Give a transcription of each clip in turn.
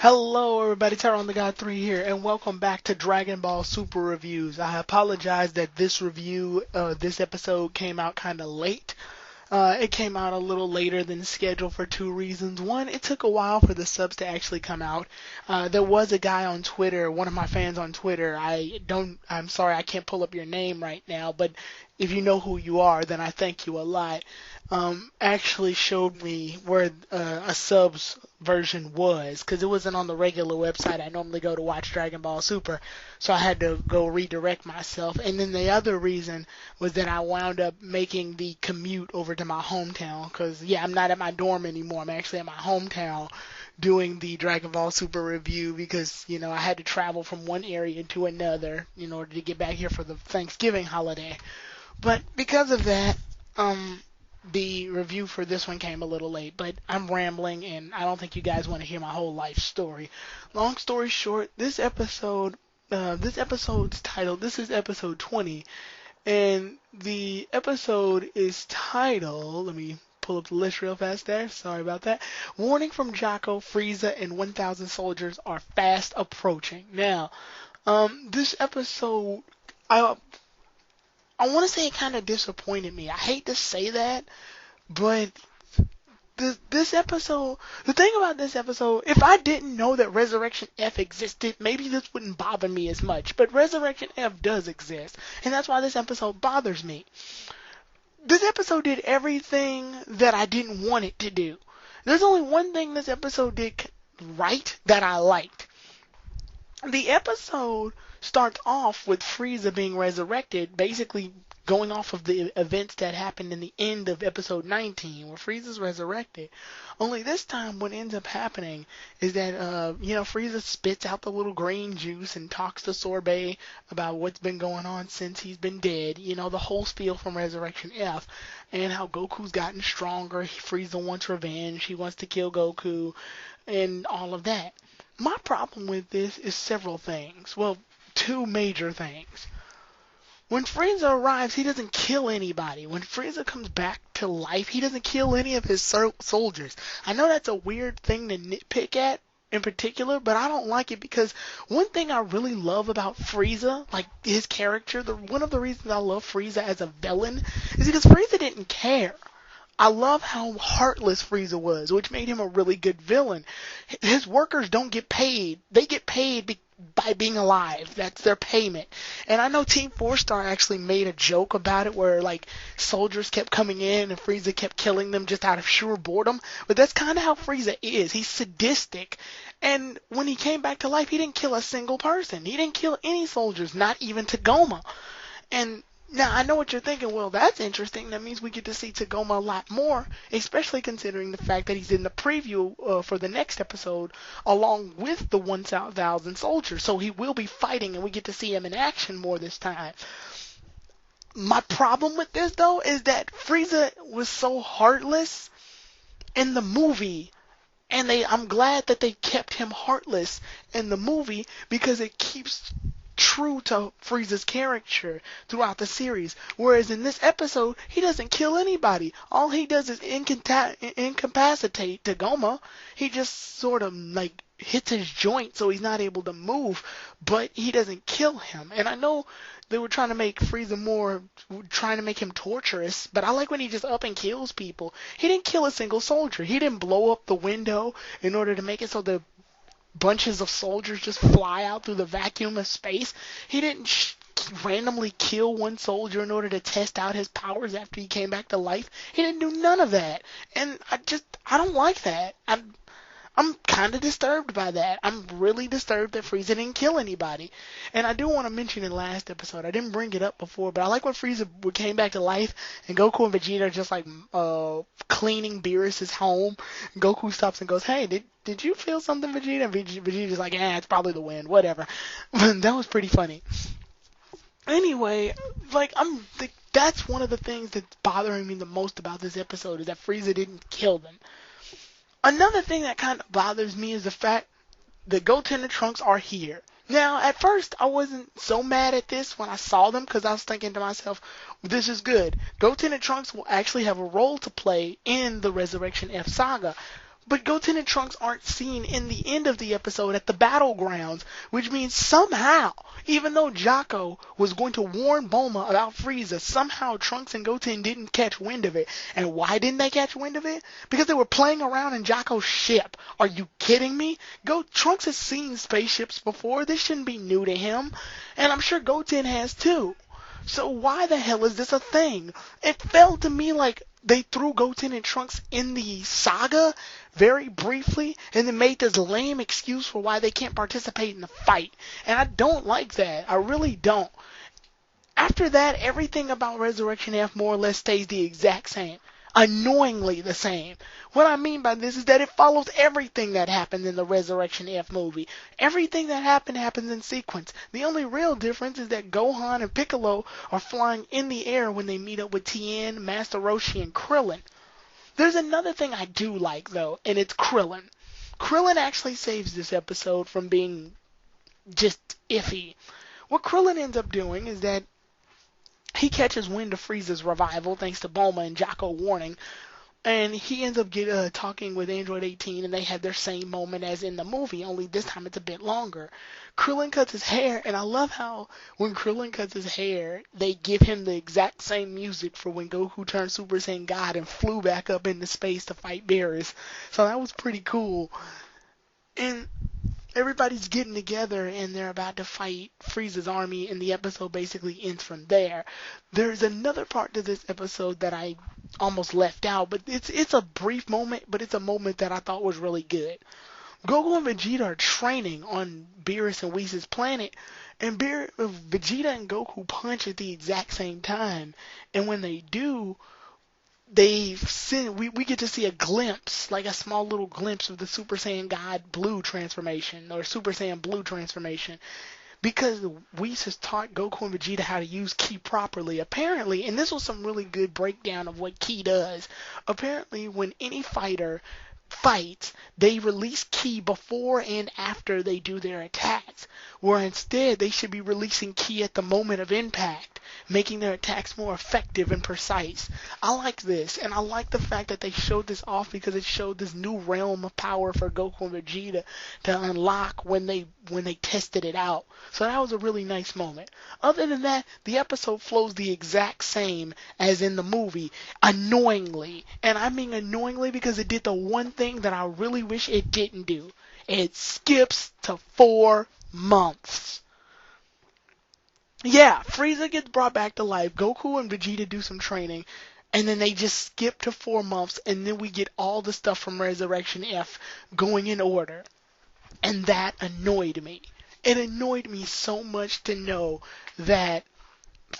Hello everybody, Tyrone the God 3 here, and welcome back to Dragon Ball Super Reviews. I apologize that this episode came out kind of late. It came out a little later than scheduled for two reasons. One, it took a while for the subs to actually come out. There was a guy on Twitter, one of my fans on Twitter. I'm sorry I can't pull up your name right now, but if you know who you are, then I thank you a lot. Actually showed me where a subs version was, because it wasn't on the regular website I normally go to watch Dragon Ball Super, so I had to go redirect myself. And then the other reason was that I wound up making the commute over to my hometown, because yeah, I'm not at my dorm anymore. I'm actually at my hometown doing the Dragon Ball Super review because, I had to travel from one area to another in order to get back here for the Thanksgiving holiday. But because of that, the review for this one came a little late, but I'm rambling and I don't think you guys want to hear my whole life story. Long story short, this episode's titled, this is episode 20, and the episode is titled, let me pull up the list real fast there, sorry about that. Warning from Jocko, Frieza, and 1,000 soldiers are fast approaching. Now, this episode, I want to say it kind of disappointed me. I hate to say that, but this episode, the thing about this episode, if I didn't know that Resurrection F existed, maybe this wouldn't bother me as much. But Resurrection F does exist, and that's why this episode bothers me. This episode did everything that I didn't want it to do. There's only one thing this episode did right that I liked. The episode starts off with Frieza being resurrected, basically going off of the events that happened in the end of episode 19, where Frieza's resurrected. Only this time, what ends up happening is that, Frieza spits out the little green juice and talks to Sorbet about what's been going on since he's been dead. The whole spiel from Resurrection F, and how Goku's gotten stronger. Frieza wants revenge. He wants to kill Goku, and all of that. My problem with this is several things. Well, two major things. When Frieza arrives, he doesn't kill anybody. When Frieza comes back to life, he doesn't kill any of his soldiers. I know that's a weird thing to nitpick at in particular, but I don't like it because one thing I really love about Frieza, like his character, one of the reasons I love Frieza as a villain is because Frieza didn't care. I love how heartless Frieza was, which made him a really good villain. His workers don't get paid. They get paid by being alive. That's their payment. And I know Team 4-Star actually made a joke about it where, soldiers kept coming in and Frieza kept killing them just out of sheer boredom. But that's kind of how Frieza is. He's sadistic. And when he came back to life, he didn't kill a single person. He didn't kill any soldiers, not even Tagoma. And now, I know what you're thinking, well, that's interesting. That means we get to see Tagoma a lot more, especially considering the fact that he's in the preview for the next episode along with the 1,000 soldiers. So he will be fighting, and we get to see him in action more this time. My problem with this, though, is that Frieza was so heartless in the movie. And I'm glad that they kept him heartless in the movie because it keeps true to Frieza's character throughout the series. Whereas in this episode, he doesn't kill anybody. All he does is incapacitate Tagoma. He just sort of hits his joint so he's not able to move, but he doesn't kill him. And I know they were trying to make Frieza trying to make him torturous, but I like when he just up and kills people. He didn't kill a single soldier. He didn't blow up the window in order to make it so the bunches of soldiers just fly out through the vacuum of space. He didn't randomly kill one soldier in order to test out his powers after he came back to life. He didn't do none of that. And I don't like that. I'm kind of disturbed by that. I'm really disturbed that Frieza didn't kill anybody. And I do want to mention in last episode, I didn't bring it up before, but I like when Frieza came back to life and Goku and Vegeta are just cleaning Beerus' home. And Goku stops and goes, hey, did you feel something, Vegeta? And Vegeta's like, it's probably the wind, whatever. That was pretty funny. Anyway, that's one of the things that's bothering me the most about this episode is that Frieza didn't kill them. Another thing that kind of bothers me is the fact that Goten and Trunks are here. Now, at first, I wasn't so mad at this when I saw them because I was thinking to myself, this is good. Goten and Trunks will actually have a role to play in the Resurrection F saga. But Goten and Trunks aren't seen in the end of the episode at the battlegrounds, which means somehow, even though Jocko was going to warn Bulma about Frieza, somehow Trunks and Goten didn't catch wind of it. And why didn't they catch wind of it? Because they were playing around in Jocko's ship. Are you kidding me? Trunks has seen spaceships before. This shouldn't be new to him. And I'm sure Goten has too. So why the hell is this a thing? It felt to me like they threw Goten and Trunks in the saga very briefly and then made this lame excuse for why they can't participate in the fight. And I don't like that. I really don't. After that, everything about Resurrection F more or less stays the exact same. Annoyingly the same. What I mean by this is that it follows everything that happened in the Resurrection F movie. Everything that happened happens in sequence. The only real difference is that Gohan and Piccolo are flying in the air when they meet up with Tien, Master Roshi, and Krillin. There's another thing I do like though, and it's Krillin. Krillin actually saves this episode from being just iffy. What Krillin ends up doing is that he catches wind of Frieza's revival thanks to Bulma and Jocko warning, and he ends up talking with Android 18, and they have their same moment as in the movie, only this time it's a bit longer. Krillin cuts his hair, and I love how when Krillin cuts his hair, they give him the exact same music for when Goku turned Super Saiyan God and flew back up into space to fight Beerus. So that was pretty cool. And everybody's getting together and they're about to fight Frieza's army, and the episode basically ends from there. There's another part to this episode that I almost left out, but it's a brief moment, but it's a moment that I thought was really good. Goku and Vegeta are training on Beerus and Whis' planet, and Vegeta and Goku punch at the exact same time, and when they do, we get to see a glimpse, like a small little glimpse of the Super Saiyan God Blue transformation, or Super Saiyan Blue transformation, because Whis has taught Goku and Vegeta how to use Ki properly. Apparently, and this was some really good breakdown of what Ki does, apparently when any fighter fights, they release Ki before and after they do their attacks, where instead they should be releasing Ki at the moment of impact, making their attacks more effective and precise. I like this, and I like the fact that they showed this off because it showed this new realm of power for Goku and Vegeta to unlock when they tested it out. So that was a really nice moment. Other than that, the episode flows the exact same as in the movie, annoyingly. And I mean annoyingly because it did the one thing that I really wish it didn't do. It skips to 4 months. Yeah, Frieza gets brought back to life. Goku and Vegeta do some training, and then they just skip to 4 months, and then we get all the stuff from Resurrection F going in order. And that annoyed me. It annoyed me so much to know that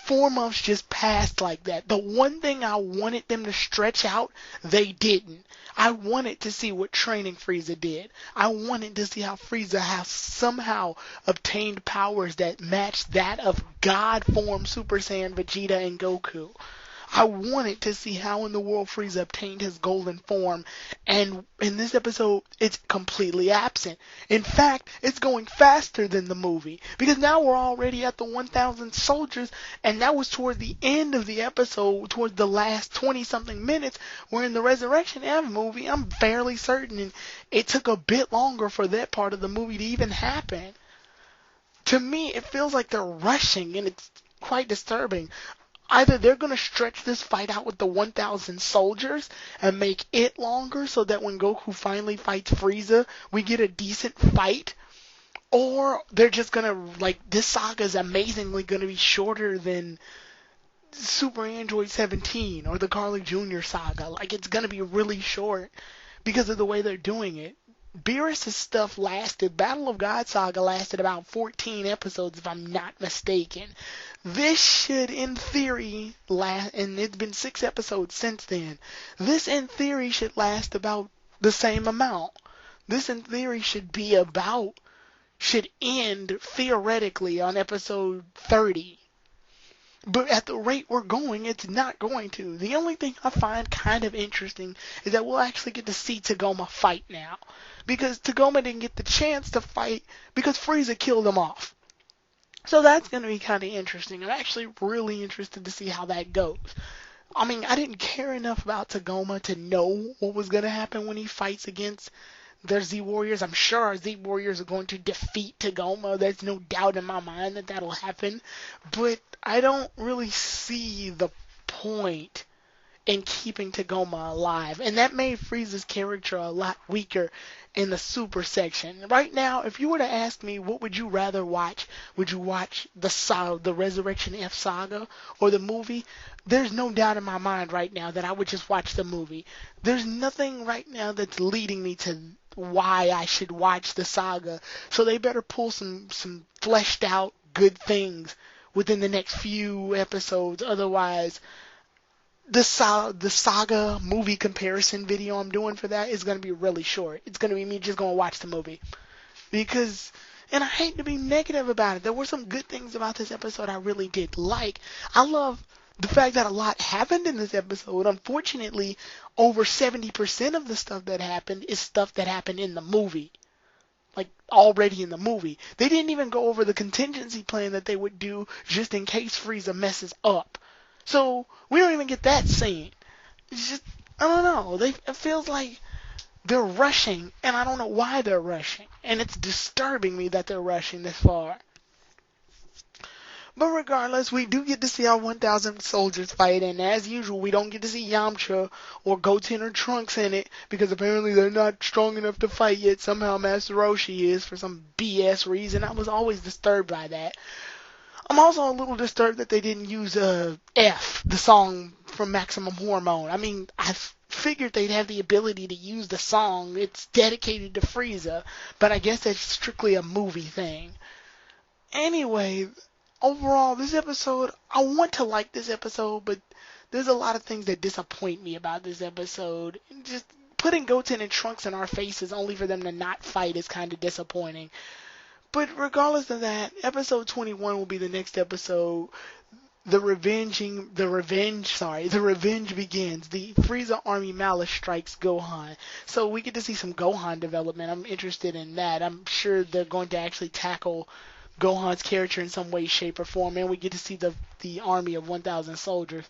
4 months just passed like that. The one thing I wanted them to stretch out, they didn't. I wanted to see what training Frieza did. I wanted to see how Frieza has somehow obtained powers that match that of God form Super Saiyan Vegeta and Goku. I wanted to see how in the world Frieza obtained his golden form, and in this episode, it's completely absent. In fact, it's going faster than the movie, because now we're already at the 1,000 soldiers, and that was toward the end of the episode, towards the last 20-something minutes, where in the Resurrection F movie, I'm fairly certain it took a bit longer for that part of the movie to even happen. To me, it feels like they're rushing, and it's quite disturbing. Either they're going to stretch this fight out with the 1,000 soldiers and make it longer so that when Goku finally fights Frieza, we get a decent fight, or they're just going to, this saga is amazingly going to be shorter than Super Android 17 or the Carly Jr. saga. It's going to be really short because of the way they're doing it. Beerus' stuff Battle of God saga lasted about 14 episodes if I'm not mistaken. This should, in theory, last, and it's been 6 episodes since then. This, in theory, should last about the same amount. This, in theory, should end, theoretically, on episode 30. But at the rate we're going, it's not going to. The only thing I find kind of interesting is that we'll actually get to see Tagoma fight now. Because Tagoma didn't get the chance to fight because Frieza killed him off. So that's going to be kind of interesting. I'm actually really interested to see how that goes. I mean, I didn't care enough about Tagoma to know what was going to happen when he fights against their Z Warriors. I'm sure our Z Warriors are going to defeat Tagoma. There's no doubt in my mind that that'll happen. But I don't really see the point in keeping Tagoma alive. And that made Frieza's character a lot weaker in the super section. Right now, if you were to ask me what would you rather watch, would you watch the Resurrection F saga or the movie? There's no doubt in my mind right now that I would just watch the movie. There's nothing right now that's leading me to why I should watch the saga. So they better pull some fleshed out good things within the next few episodes. Otherwise, the saga movie comparison video I'm doing for that is going to be really short. It's going to be me just going to watch the movie. Because, and I hate to be negative about it, there were some good things about this episode I really did like. I love the fact that a lot happened in this episode. Unfortunately, over 70% of the stuff that happened is stuff that happened in the movie. Like, already in the movie. They didn't even go over the contingency plan that they would do just in case Frieza messes up. So, we don't even get that scene. It's just, I don't know. It feels like they're rushing, and I don't know why they're rushing. And it's disturbing me that they're rushing this far. But regardless, we do get to see our 1,000 soldiers fight, and as usual, we don't get to see Yamcha or Goten or Trunks in it, because apparently they're not strong enough to fight yet. Somehow Master Roshi is, for some BS reason. I was always disturbed by that. I'm also a little disturbed that they didn't use F, the song from Maximum Hormone. I mean, I figured they'd have the ability to use the song. It's dedicated to Frieza, but I guess that's strictly a movie thing. Anyway, overall, this episode, I want to like this episode, but there's a lot of things that disappoint me about this episode. Just putting Goten and Trunks in our faces only for them to not fight is kind of disappointing. But regardless of that, episode 21 will be the next episode. The revenge begins. The Frieza Army Malice strikes Gohan. So we get to see some Gohan development. I'm interested in that. I'm sure they're going to actually tackle Gohan's character in some way, shape, or form, and we get to see the army of 1,000 soldiers.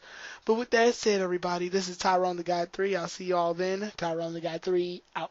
But with that said, everybody, this is Tyrone the God 3. I'll see you all then. Tyrone the God 3 out.